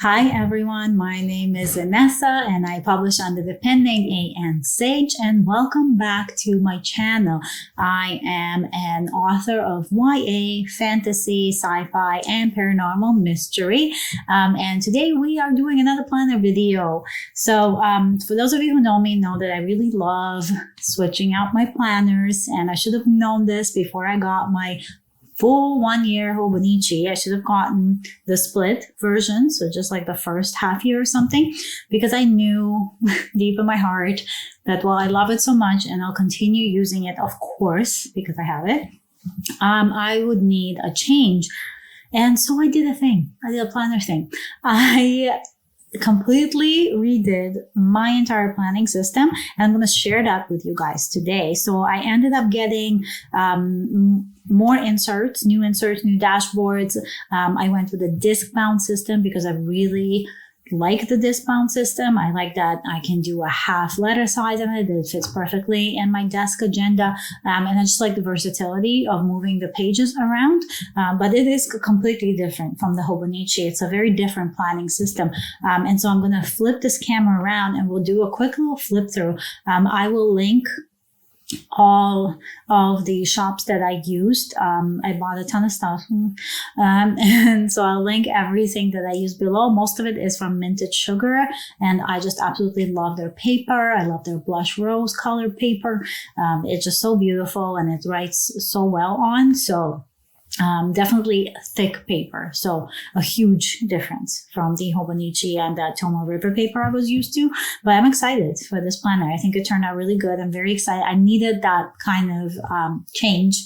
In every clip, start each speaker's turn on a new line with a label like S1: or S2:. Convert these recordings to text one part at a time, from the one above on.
S1: Hi everyone, my name is Vanessa and I publish under the pen name AN Sage, and welcome back to my channel. I am an author of YA, fantasy, sci-fi, and paranormal mystery. And today we are doing another planner video. So for those of you who know me, know that I really love switching out my planners, and I should have known this before I got my full 1 year Hobonichi. I should have gotten the split version, so just like the first half year or something, because I knew deep in my heart that while I love it so much and I'll continue using it, of course, because I have it, I would need a change. And so I did a thing. I did a planner thing. I completely redid my entire planning system, and I'm going to share that with you guys today. So I ended up getting more inserts, new dashboards. I went with a Discbound system because I really like the Discbound system. I like that I can do a half letter size in it. It fits perfectly in my desk agenda. And I just like the versatility of moving the pages around. But it is completely different from the Hobonichi. It's a very different planning system. And so I'm going to flip this camera around and we'll do a quick little flip through. I will link all of the shops that I used. I bought a ton of stuff. And so I'll link everything that I use below. Most of it is from Minted Sugar, and I just absolutely love their paper. I love their blush rose colored paper. It's just so beautiful and it writes so well on. So definitely thick paper. So a huge difference from the Hobonichi and that Tomo River paper I was used to. But I'm excited for this planner. I think it turned out really good. I'm very excited. I needed that kind of change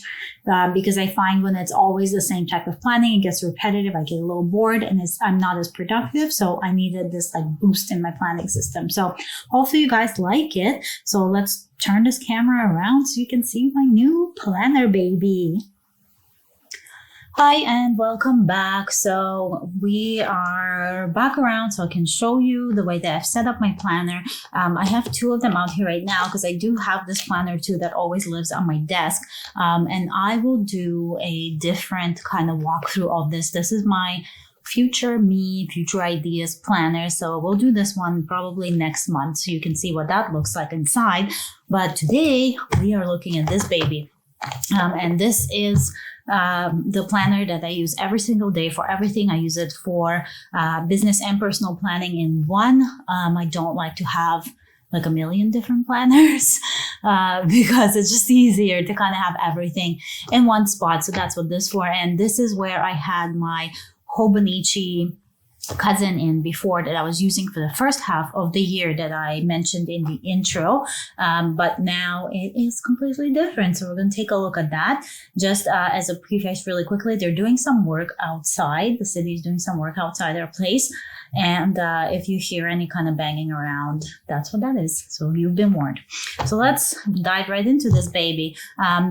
S1: because I find when it's always the same type of planning, it gets repetitive. I get a little bored and I'm not as productive. So I needed this like boost in my planning system. So hopefully you guys like it. So let's turn this camera around so you can see my new planner baby. Hi and welcome back. So we are back around so I can show you the way that I've set up my planner. I have two of them out here right now because I do have this planner too that always lives on my desk. And I will do a different kind of walkthrough of this. This is my future me, future ideas planner. So we'll do this one probably next month so you can see what that looks like inside. But today we are looking at this baby. And this is the planner that I use every single day for everything. I use it for business and personal planning in one. I don't like to have like a million different planners because it's just easier to kind of have everything in one spot. So that's what this for. And this is where I had my Hobonichi cousin in before that I was using for the first half of the year that I mentioned in the intro. But now it is completely different. So we're going to take a look at that. Just as a preface really quickly, they're doing some work outside. The city is doing some work outside their place. And if you hear any kind of banging around, that's what that is. So you've been warned. So let's dive right into this baby.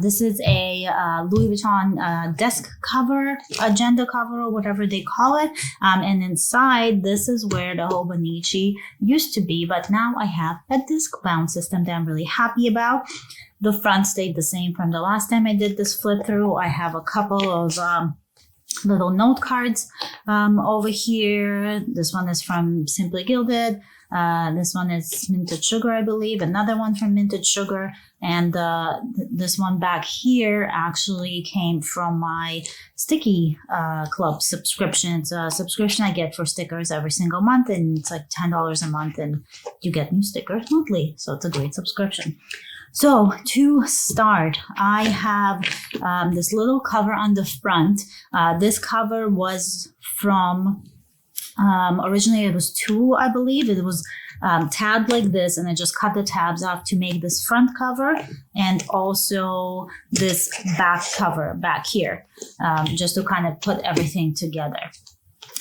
S1: This is a Louis Vuitton desk cover, agenda cover, or whatever they call it. And inside, this is where the Hobonichi used to be. But now I have a Discbound system that I'm really happy about. The front stayed the same from the last time I did this flip through. I have a couple of little note cards over here. This one is from Simply Gilded. This one is Minted Sugar, I believe. Another one from Minted Sugar. And this one back here actually came from my Sticky Club subscription. It's a subscription I get for stickers every single month, and it's like $10 a month, and you get new stickers monthly. So it's a great subscription. So to start, I have this little cover on the front. This cover was from, originally it was two, I believe. It was tabbed like this, and I just cut the tabs off to make this front cover and also this back cover back here, just to kind of put everything together.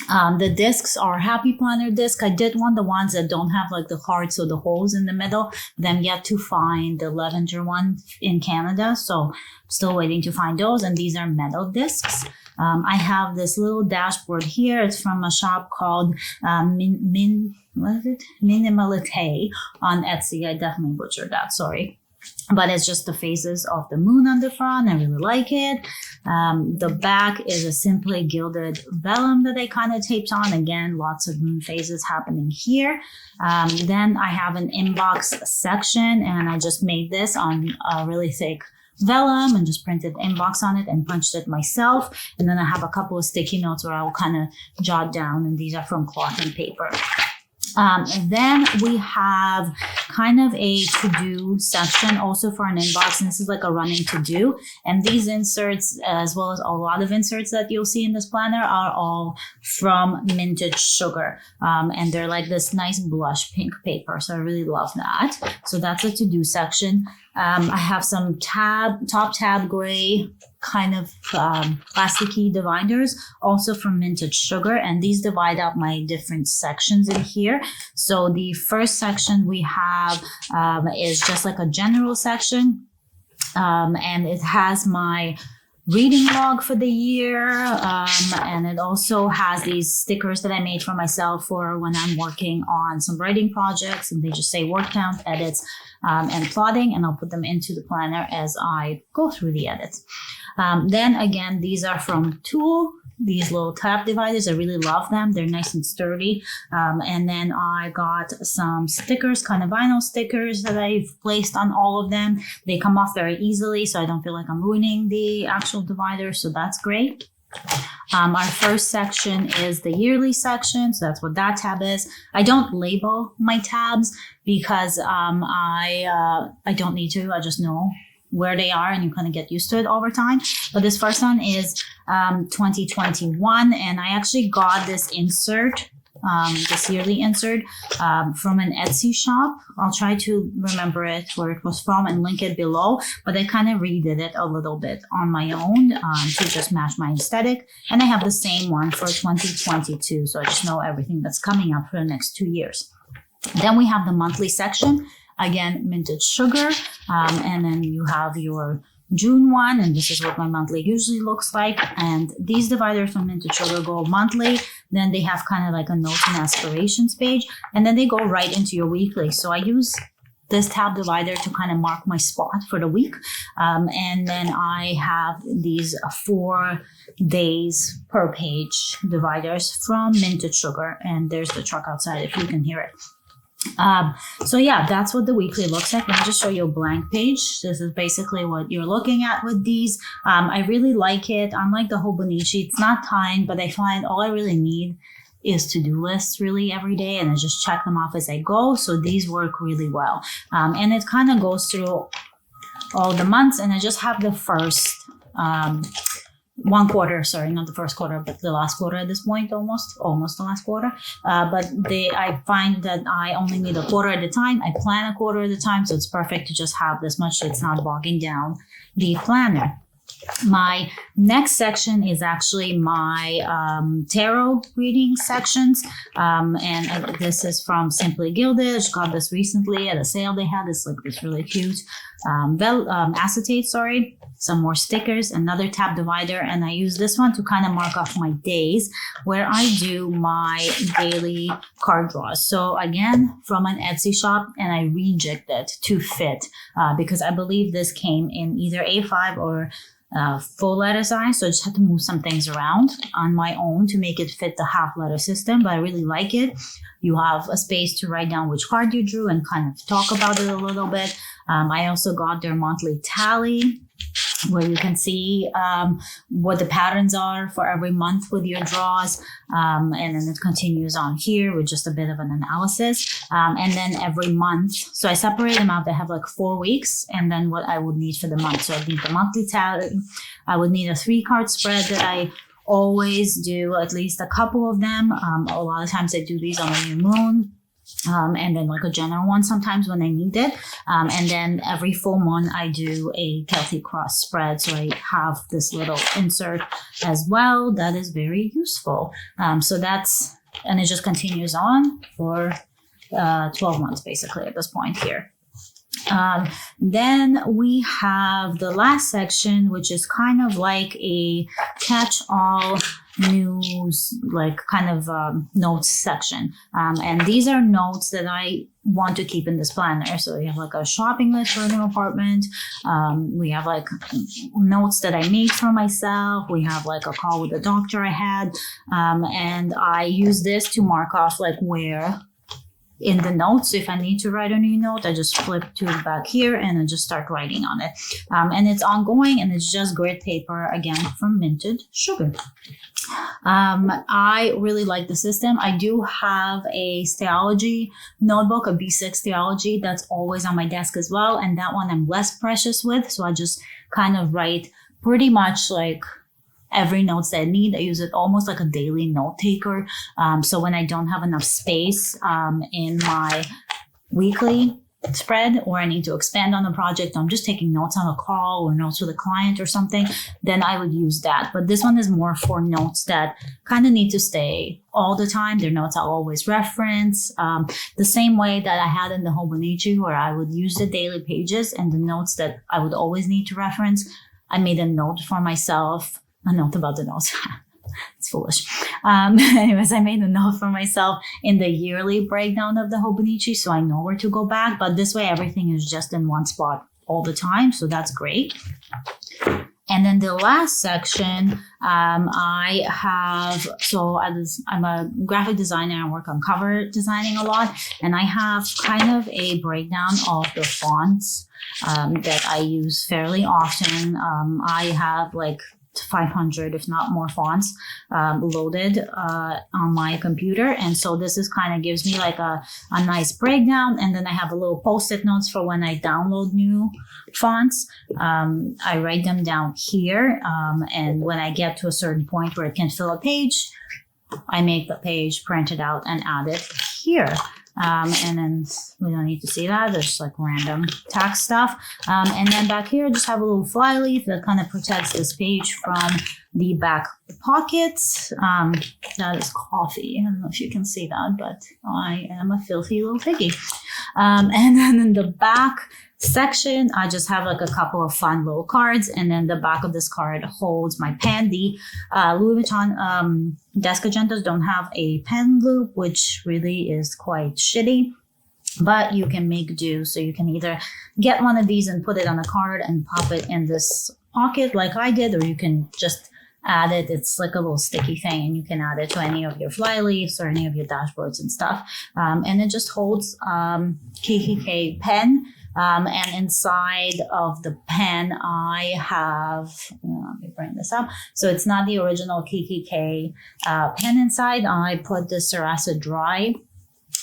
S1: The discs are Happy Planner disc. I did want the ones that don't have like the hearts or the holes in the middle, but I'm yet to find the lavender one in Canada. So still waiting to find those. And these are metal discs. I have this little dashboard here. It's from a shop called Minimalite on Etsy. I definitely butchered that, sorry. but it's just the phases of the moon on the front. I really like it. The back is a simply gilded vellum that I kind of taped on. Again, lots of moon phases happening here. Then I have an inbox section, and I just made this on a really thick vellum and just printed inbox on it and punched it myself. And then I have a couple of sticky notes where I will kind of jot down, and these are from cloth and paper. And then we have kind of a to-do section also for an inbox, and this is like a running to-do. And these inserts, as well as a lot of inserts that you'll see in this planner, are all from Minted Sugar. And they're like this nice blush pink paper, so I really love that. So that's a to-do section. I have some top tab gray kind of plasticky dividers, also from Minted Sugar, and these divide up my different sections in here. So the first section we have is just like a general section, and it has my reading log for the year, and it also has these stickers that I made for myself for when I'm working on some writing projects, and they just say word count, edits, and plotting, and I'll put them into the planner as I go through the edits. Then again, these are from Tool, these little tab dividers. I really love them. They're nice and sturdy. And then I got some stickers, kind of vinyl stickers that I've placed on all of them. They come off very easily, so I don't feel like I'm ruining the actual divider, so that's great. Our first section is the yearly section, so that's what that tab is. I don't label my tabs because I don't need to. I just know where they are, and you kind of get used to it over time. But this first one is 2021, and I actually got this insert, this yearly insert, from an Etsy shop. I'll try to remember it where it was from and link it below, but I kind of redid it a little bit on my own to just match my aesthetic. And I have the same one for 2022, so I just know everything that's coming up for the next 2 years. Then we have the monthly section. Again, Minted Sugar, and then you have your June one, and this is what my monthly usually looks like. And these dividers from Minted Sugar go monthly, then they have kind of like a notes and aspirations page, and then they go right into your weekly. So I use this tab divider to kind of mark my spot for the week. And then I have these 4 days per page dividers from Minted Sugar, and there's the truck outside if you can hear it. So yeah, that's what the weekly looks like. Let me just show you a blank page. This is basically what you're looking at with these. I really like it. Unlike the Hobonichi, it's not timed, but I find all I really need is to-do lists really every day, and I just check them off as I go. So these work really well. And it kind of goes through all the months, and I just have the first one quarter, sorry, not the first quarter, but the last quarter at this point, almost the last quarter. But I find that I only need a quarter at a time. I plan a quarter at a time, so it's perfect to just have this much so it's not bogging down the planner. My next section is actually my tarot reading sections, and this is from Simply Gilded. I just got this recently at a sale they had. It's like this really cute acetate, some more stickers, another tab divider, and I use this one to kind of mark off my days where I do my daily card draws. So again, from an Etsy shop, and I rejigged it to fit because I believe this came in either A5 or full letter size, so I just had to move some things around on my own to make it fit the half letter system, but I really like it. You have a space to write down which card you drew and kind of talk about it a little bit. I also got their monthly tally where you can see what the patterns are for every month with your draws. And then it continues on here with just a bit of an analysis. And then every month, so I separate them out. They have like 4 weeks, and then what I would need for the month. So I need the monthly tally. I would need a 3-card spread that I always do at least a couple of them. A lot of times I do these on a new moon. And then like a general one sometimes when I need it. And then every full moon I do a Celtic cross spread. So I have this little insert as well that is very useful. So that's, and it just continues on for 12 months basically at this point here. Then we have the last section, which is kind of like a catch-all news, like kind of notes section. And these are notes that I want to keep in this planner. So we have like a shopping list for a new apartment. We have like notes that I made for myself. We have like a call with the doctor I had. And I use this to mark off like where in the notes. So if I need to write a new note, I just flip to back here and I just start writing on it. And it's ongoing, and it's just grit paper, again, from Minted Sugar. I really like the system. I do have a Stayology notebook, a B6 Stayology, that's always on my desk as well. And that one I'm less precious with. So I just kind of write pretty much like every notes that I need. I use it almost like a daily note taker. So when I don't have enough space in my weekly spread, or I need to expand on a project, I'm just taking notes on a call or notes with a client or something, then I would use that. But this one is more for notes that kind of need to stay all the time. They're notes I'll always reference, the same way that I had in the Hobonichi, where I would use the daily pages and the notes that I would always need to reference. I made a note for myself, a note about the notes. It's foolish. Anyways, I made a note for myself in the yearly breakdown of the Hobonichi, so I know where to go back. But this way, everything is just in one spot all the time, so that's great. And then the last section, I have, so I'm a graphic designer. I work on cover designing a lot, and I have kind of a breakdown of the fonts that I use fairly often. I have like 500, if not more, fonts loaded on my computer, and so this is kind of gives me like a nice breakdown. And then I have a little post-it notes for when I download new fonts. I write them down here, and when I get to a certain point where it can fill a page, I make the page, print it out, and add it here. And then we don't need to see that. There's like random tax stuff. And then back here, just have a little fly leaf that kind of protects this page from the back pockets. That is coffee. I don't know if you can see that, but I am a filthy little piggy. And then in the back section, I just have like a couple of fun little cards, and then the back of this card holds my pen. The Louis Vuitton desk agendas don't have a pen loop, which really is quite shitty, but you can make do. So you can either get one of these and put it on a card and pop it in this pocket like I did, or you can just add it. It's like a little sticky thing, and you can add it to any of your fly leaves or any of your dashboards and stuff. And it just holds KKK pen. And inside of the pen, I have, let me bring this up. So it's not the original KKK pen inside. I put the Sarasa Dry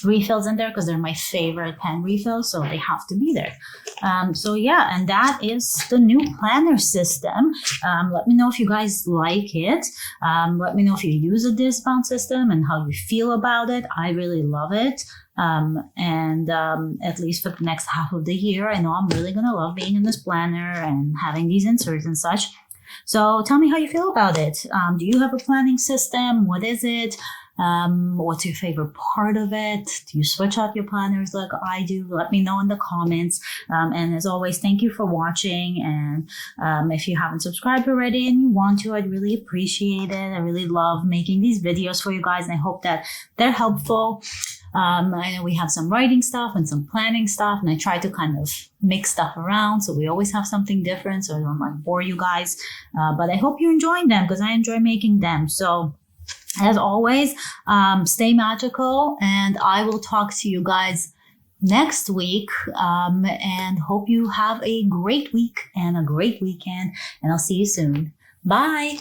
S1: refills in there because they're my favorite pen refills, so they have to be there. So yeah, and that is the new planner system. Let me know if you guys like it. Let me know if you use a Discbound system and how you feel about it. I really love it. And at least for the next half of the year, I know I'm really gonna love being in this planner and having these inserts and such. So tell me how you feel about it. Do you have a planning system? What is it? What's your favorite part of it? Do you switch out your planners like I do? Let me know in the comments. And as always, thank you for watching. And if you haven't subscribed already and you want to, I'd really appreciate it. I really love making these videos for you guys, and I hope that they're helpful. I know we have some writing stuff and some planning stuff, and I try to kind of mix stuff around so we always have something different, so I don't like bore you guys. But I hope you're enjoying them because I enjoy making them. So as always, stay magical, and I will talk to you guys next week, and hope you have a great week and a great weekend, and I'll see you soon. Bye.